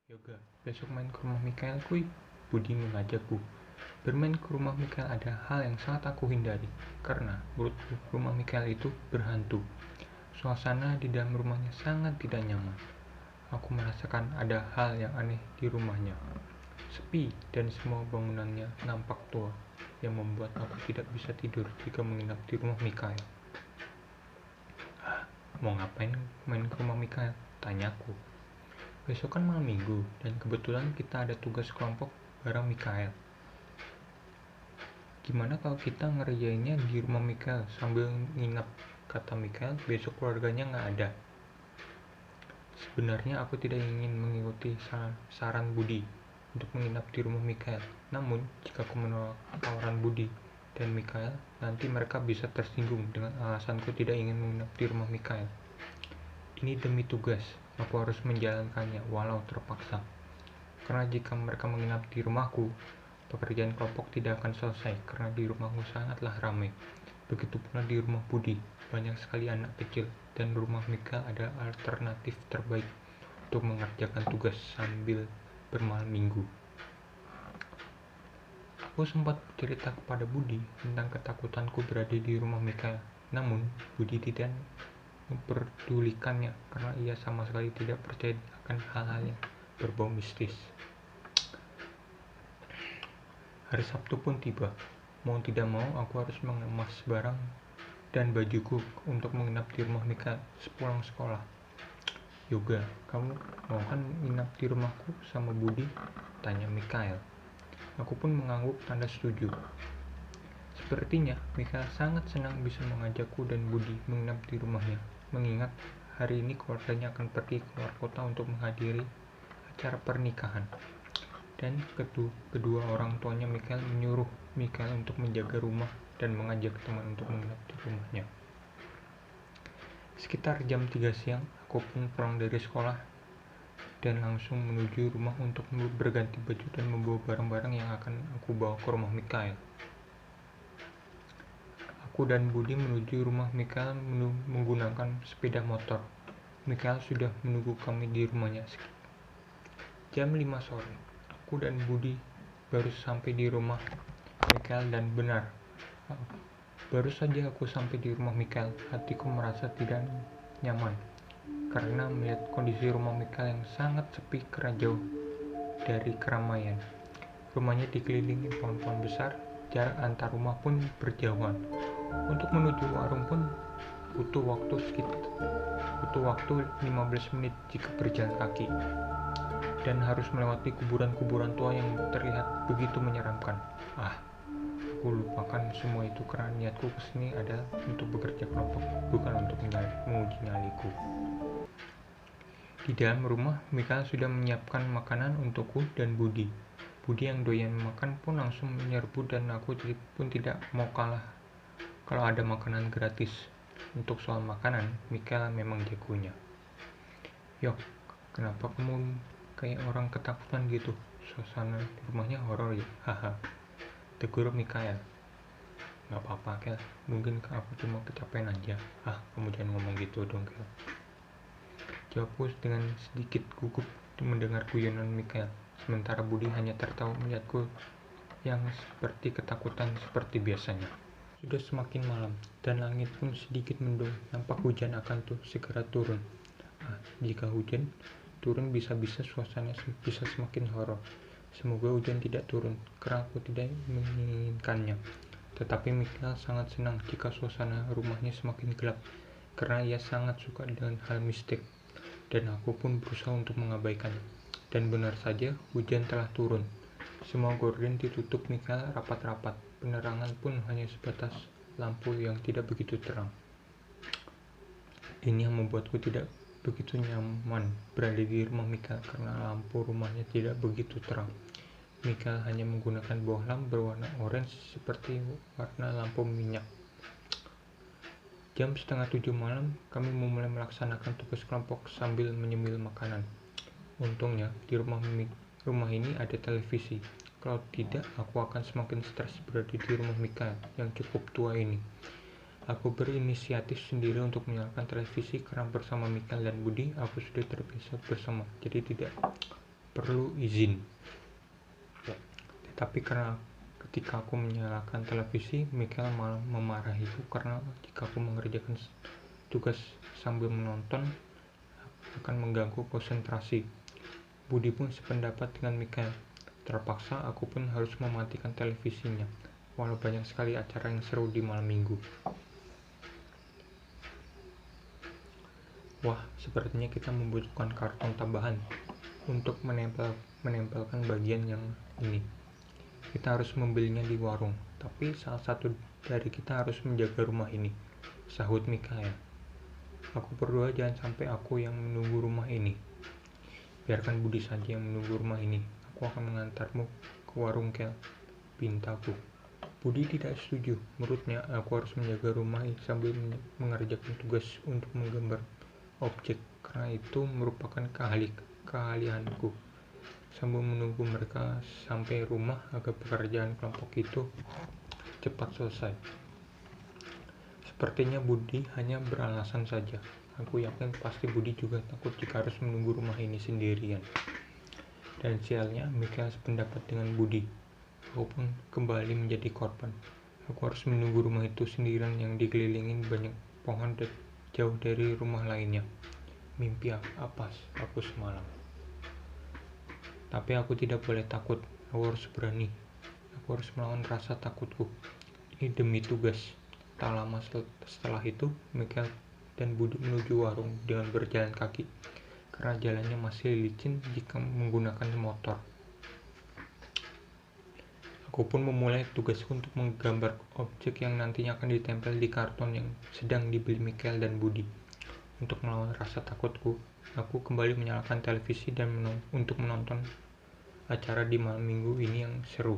Yoga, besok main ke rumah Mikael kuy. Budi mengajakku. Bermain ke rumah Mikael ada hal yang sangat aku hindari, karena menurutku rumah Mikael itu berhantu. Suasana di dalam rumahnya sangat tidak nyaman. Aku merasakan ada hal yang aneh di rumahnya. Sepi dan semua bangunannya nampak tua, yang membuat aku tidak bisa tidur jika menginap di rumah Mikael. Mau ngapain main ke rumah Mikael? Tanyaku. Besok kan malam minggu, dan kebetulan kita ada tugas kelompok bareng Mikael. Gimana kalau kita ngerjainnya di rumah Mikael sambil nginap, kata Mikael, besok keluarganya nggak ada. Sebenarnya aku tidak ingin mengikuti saran Budi untuk menginap di rumah Mikael. Namun, jika aku menolak tawaran Budi dan Mikael, nanti mereka bisa tersinggung dengan alasanku tidak ingin menginap di rumah Mikael. Ini demi tugas, aku harus menjalankannya walau terpaksa. Karena jika mereka menginap di rumahku, pekerjaan kelompok tidak akan selesai karena di rumahku sangatlah ramai. Begitu pula di rumah Budi, banyak sekali anak kecil, dan rumah Mikael adalah alternatif terbaik untuk mengerjakan tugas sambil bermalam minggu. Aku sempat bercerita kepada Budi tentang ketakutanku berada di rumah Mikael, namun Budi tidak memperdulikannya karena ia sama sekali tidak percaya akan hal-hal yang berbau mistis. Hari Sabtu pun tiba. Mau tidak mau, aku harus mengemas barang dan bajuku untuk menginap di rumah Mikael sepulang sekolah. Yoga, kamu mau kan menginap di rumahku sama Budi? Tanya Mikael. Aku pun mengangguk tanda setuju. Sepertinya Mikael sangat senang bisa mengajakku dan Budi menginap di rumahnya, mengingat hari ini keluarganya akan pergi keluar kota untuk menghadiri acara pernikahan. Dan kedua orang tuanya Mikael menyuruh Mikael untuk menjaga rumah dan mengajak teman untuk menginap di rumahnya. Sekitar jam 3 siang, aku pun pulang dari sekolah dan langsung menuju rumah untuk berganti baju dan membawa barang-barang yang akan aku bawa ke rumah Mikael. Aku dan Budi menuju rumah Mikael menggunakan sepeda motor. Mikael sudah menunggu kami di rumahnya. Jam 5 sore, aku dan Budi baru sampai di rumah Mikael dan benar, baru saja aku sampai di rumah Mikael, hatiku merasa tidak nyaman karena melihat kondisi rumah Mikael yang sangat sepi karena jauh dari keramaian. Rumahnya dikelilingi pohon-pohon besar, jarak antar rumah pun berjauhan. Untuk menuju warung pun butuh waktu 15 menit jika berjalan kaki, dan harus melewati kuburan-kuburan tua yang terlihat begitu menyeramkan. Aku lupakan semua itu karena niatku kesini adalah untuk bekerja kelompok, bukan untuk menguji nyaliku. Di dalam rumah, Mikael sudah menyiapkan makanan untukku dan Budi. Budi yang doyan makan pun langsung menyerbu dan aku pun tidak mau kalah kalau ada makanan gratis. Untuk soal makanan, Mikael memang jagonya. Yok, kenapa kamu kayak orang ketakutan gitu? Suasana di rumahnya horor ya? Haha, tegur Mikael. Gak apa-apa, Kel. Mungkin aku cuma kecapean aja. Kamu jangan ngomong gitu dong, Kel. Jawabku dengan sedikit gugup mendengar guyonan Mikael. Sementara Budi hanya tertawa melihatku yang seperti ketakutan seperti biasanya. Sudah semakin malam, dan langit pun sedikit mendung. Nampak hujan akan segera turun. Jika hujan turun, bisa-bisa suasana bisa semakin horor. Semoga hujan tidak turun, karena aku tidak menginginkannya. Tetapi Mikael sangat senang jika suasana rumahnya semakin gelap, karena ia sangat suka dengan hal mistik. Dan aku pun berusaha untuk mengabaikannya. Dan benar saja, hujan telah turun. Semua gorden ditutup Mikael rapat-rapat. Penerangan pun hanya sebatas lampu yang tidak begitu terang. Ini yang membuatku tidak begitu nyaman berada di rumah Mikael karena lampu rumahnya tidak begitu terang. Mikael hanya menggunakan bohlam berwarna orange seperti warna lampu minyak. Jam 6:30 malam, kami memulai melaksanakan tugas kelompok sambil menyemil makanan. Untungnya, di rumah ini ada televisi. Kalau tidak, aku akan semakin stres berada di rumah Mikael yang cukup tua ini. Aku berinisiatif sendiri untuk menyalakan televisi karena bersama Mikael dan Budi, aku sudah terbiasa bersama, jadi tidak perlu izin. Tetapi karena ketika aku menyalakan televisi, Michael malah memarahiku karena jika aku mengerjakan tugas sambil menonton akan mengganggu konsentrasi. Budi pun sependapat dengan Michael. Terpaksa aku pun harus mematikan televisinya, walau banyak sekali acara yang seru di malam minggu. Wah, sepertinya kita membutuhkan karton tambahan untuk menempelkan bagian yang ini. Kita harus membelinya di warung, tapi salah satu dari kita harus menjaga rumah ini, sahut Michael. Aku berdoa jangan sampai aku yang menunggu rumah ini. Biarkan Budi saja yang menunggu rumah ini. Aku akan mengantarmu ke warung, Kel, pintaku. Budi tidak setuju. Menurutnya, aku harus menjaga rumah ini sambil mengerjakan tugas untuk menggambar objek, karena itu merupakan keahlianku. Sambil menunggu mereka sampai rumah agar pekerjaan kelompok itu cepat selesai. Sepertinya Budi hanya beralasan saja. Aku yakin pasti Budi juga takut jika harus menunggu rumah ini sendirian. Dan sialnya, Michael sependapat dengan Budi. Aku pun kembali menjadi korban. Aku harus menunggu rumah itu sendirian yang dikelilingi banyak pohon jauh dari rumah lainnya. Mimpi apa aku semalam. Tapi aku tidak boleh takut. Aku harus berani. Aku harus melawan rasa takutku. Ini demi tugas. Tak lama setelah itu, Michael dan Budi menuju warung dengan berjalan kaki, karena jalannya masih licin jika menggunakan motor. Aku pun memulai tugasku untuk menggambar objek yang nantinya akan ditempel di karton yang sedang dibeli Michael dan Budi. Untuk melawan rasa takutku, aku kembali menyalakan televisi dan untuk menonton acara di malam minggu ini yang seru.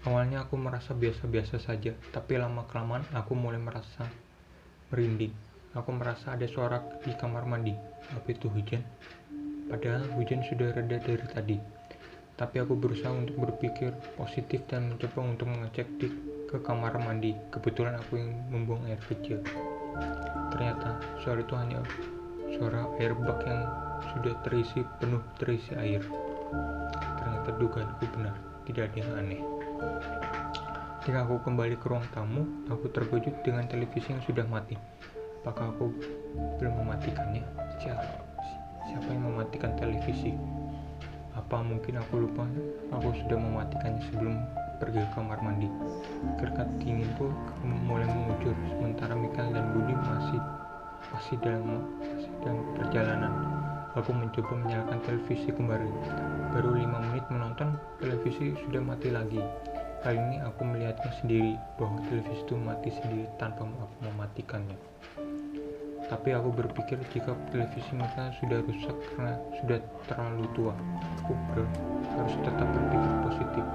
Awalnya aku merasa biasa-biasa saja, tapi lama-kelamaan aku mulai merasa merinding. Aku merasa ada suara di kamar mandi. Apa itu hujan? Padahal hujan sudah reda dari tadi. Tapi aku berusaha untuk berpikir positif dan mencoba untuk mengecek ke kamar mandi. Kebetulan aku yang membuang air kecil. Ternyata suara itu hanya suara air bak yang sudah penuh terisi air. Ternyata dugaanku benar, tidak ada yang aneh. Ketika aku kembali ke ruang tamu, aku terkejut dengan televisi yang sudah mati. Apakah aku belum mematikannya? Siapa yang mematikan televisi? Apa mungkin aku lupa? Aku sudah mematikannya sebelum pergi ke kamar mandi. Keringat dinginku mulai mengucur, sementara Michael dan Budi masih dalam perjalanan. Aku mencoba menyalakan televisi kembali. Baru 5 menit menonton, televisi sudah mati lagi. Kali ini aku melihatnya sendiri, bahwa televisi itu mati sendiri tanpa aku mematikannya. Tapi aku berpikir jika televisi mereka sudah rusak karena sudah terlalu tua, aku harus tetap berpikir positif.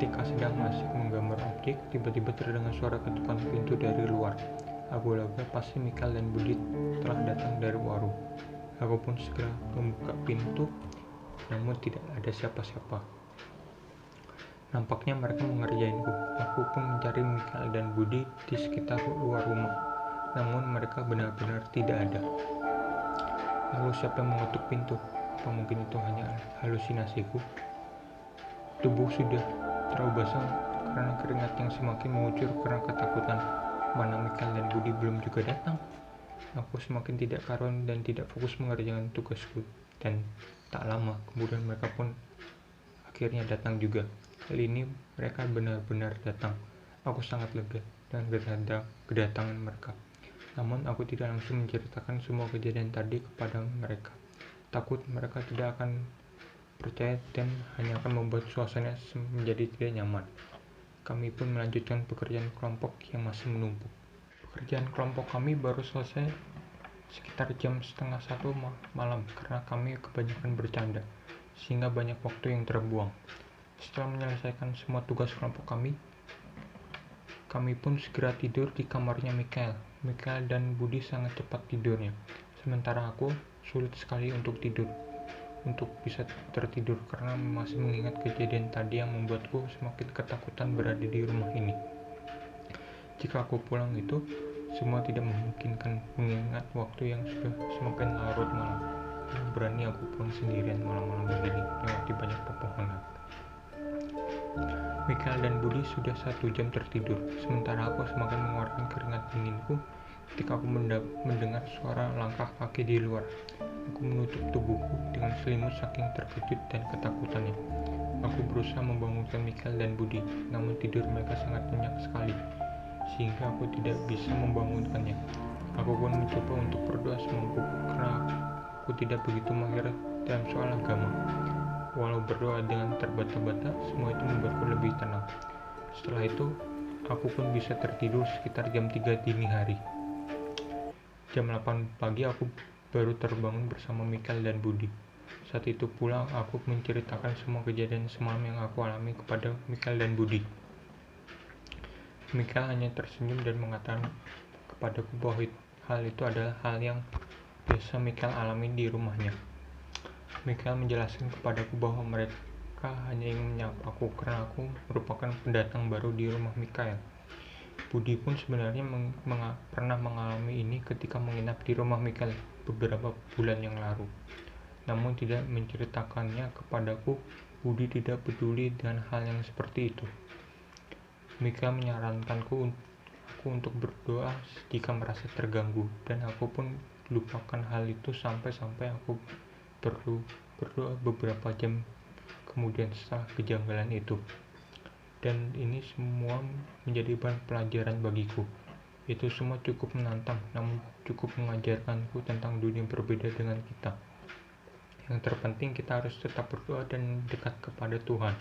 Ketika sedang masih menggambar objek, tiba-tiba terdengar suara ketukan pintu dari luar. Aku lega pasti Michael dan Budi telah datang dari warung. Aku pun segera membuka pintu, namun tidak ada siapa-siapa. Nampaknya mereka mengerjainku. Aku pun mencari Michael dan Budi di sekitar luar rumah, namun mereka benar-benar tidak ada. Lalu siapa yang mengetuk pintu? Apa mungkin itu hanya halusinasiku? Tubuh sudah terlalu basah karena keringat yang semakin mengucur karena ketakutan. Mana Michael dan Budi belum juga datang? Aku semakin tidak karuan dan tidak fokus mengerjakan tugasku. Dan tak lama kemudian mereka pun akhirnya datang juga. Kali ini mereka benar-benar datang. Aku sangat lega dengan kedatangan mereka. Namun aku tidak langsung menceritakan semua kejadian tadi kepada mereka. Takut mereka tidak akan percaya dan hanya akan membuat suasana menjadi tidak nyaman. Kami pun melanjutkan pekerjaan kelompok yang masih menumpuk. Pekerjaan kelompok kami baru selesai sekitar jam 12:30 malam karena kami kebanyakan bercanda, sehingga banyak waktu yang terbuang. Setelah menyelesaikan semua tugas kelompok kami pun segera tidur di kamarnya Michael. Michael dan Budi sangat cepat tidurnya, sementara aku sulit sekali untuk bisa tertidur karena masih mengingat kejadian tadi yang membuatku semakin ketakutan berada di rumah ini. Jika aku pulang itu semua tidak memungkinkan mengingat waktu yang sudah semakin larut malam. Berani aku pulang sendirian malam-malam begini melewati banyak pepohonan. Michael dan Budi sudah 1 jam tertidur, sementara aku semakin mengeluarkan keringat dininku ketika aku mendengar suara langkah kaki di luar. Aku menutup tubuhku dengan selimut saking terkejut dan ketakutannya. Aku berusaha membangunkan Michael dan Budi, namun tidur mereka sangat nyenyak sekali, sehingga aku tidak bisa membangunkannya. Aku pun mencoba untuk berdoa semampuku karena aku tidak begitu mahir dalam soal agama. Walau berdoa dengan terbata-bata, semua itu membuatku lebih tenang. Setelah itu, aku pun bisa tertidur sekitar jam 3 dini hari. Jam 8 pagi aku baru terbangun bersama Michael dan Budi. Saat itu pula aku menceritakan semua kejadian semalam yang aku alami kepada Michael dan Budi. Michael hanya tersenyum dan mengatakan kepadaku bahwa hal itu adalah hal yang biasa Michael alami di rumahnya. Michael menjelaskan kepadaku bahwa mereka hanya ingin menyapaku karena aku merupakan pendatang baru di rumah Michael. Budi pun sebenarnya pernah mengalami ini ketika menginap di rumah Michael beberapa bulan yang lalu. Namun tidak menceritakannya kepadaku. Budi tidak peduli dengan hal yang seperti itu. Michael menyarankanku untuk berdoa jika merasa terganggu, dan aku pun lupakan hal itu sampai aku perlu berdoa beberapa jam kemudian setelah kejanggalan itu. Dan ini semua menjadi bahan pelajaran bagiku. Itu semua cukup menantang, namun cukup mengajarkanku tentang dunia berbeda dengan kita. Yang terpenting kita harus tetap berdoa dan dekat kepada Tuhan.